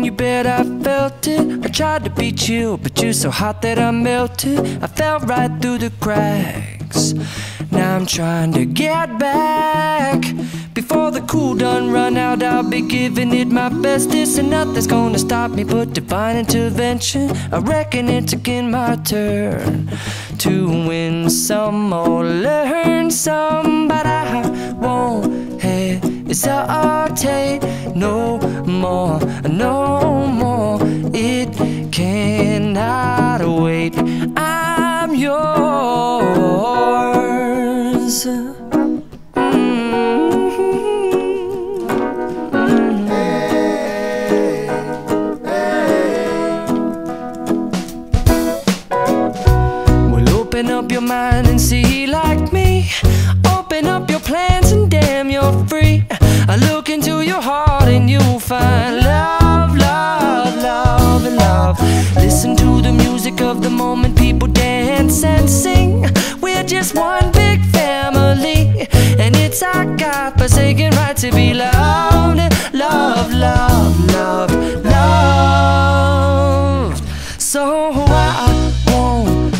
you bet I felt it. I tried to be chill, but you're so hot that I melted. I fell right through the cracks. Now I'm trying to get back. Before the cool done run out, I'll be giving it my bestest, and nothing's gonna stop me but divine intervention. I reckon it's again my turn to win some or learn some, but I won't hesitate no more, no more. It cannot wait. I'm yours. Open up your mind and see like me. Open up your plans and damn, you're free. I look into your heart and you'll find love, love, love, and love. Listen to the music of the moment, people dance and sing. We're just one big family, and it's our God-forsaken right to be loved. Love, love, love, love. So I won't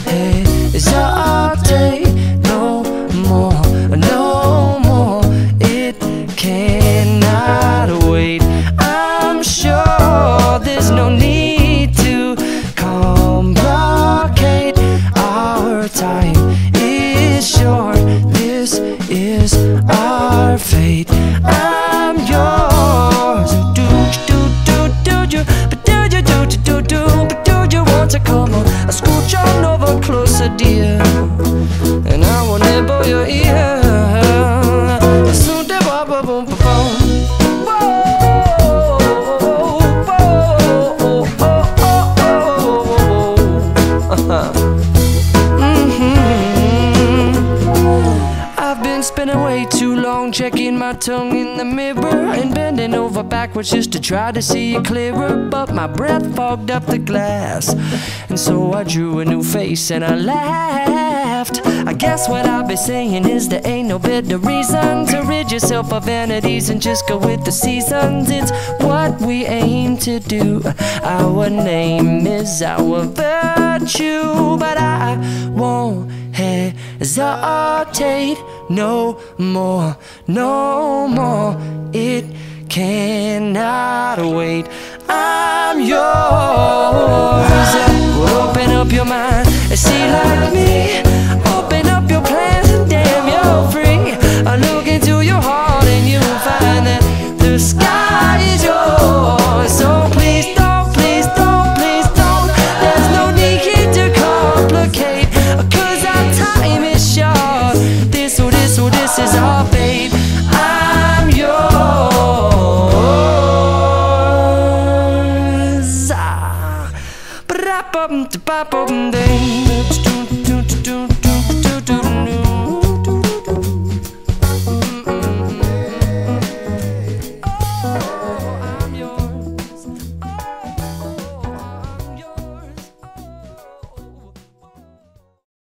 hesitate no more, no more. It cannot wait. I'm sure there's no need to complicate. Our time is short. This is our fate. I'm yours. Do you, but do you, but do you want to come on? I scooch on over closer, dear, and I will nibble your ear. Soon to boom, boom, boom, boom. I've been spinning way too long, checking my tongue in the mirror and bending over backwards just to try to see it clearer. But my breath fogged up the glass, and so I drew a new face and I laughed. I guess what I'll be saying is there ain't no better reason to rid yourself of vanities and just go with the seasons. It's what we aim to do. Our name is our virtue, but I won't hesitate no more, no more. It cannot wait. I'm yours. Open up your mind and see like me. Open up your plans and damn, you're free. I look into your heart and you'll find that the sky is yours. So please don't, please don't, please don't. There's no need to complicate, 'cause our time is short. This is our fate. I'm yours.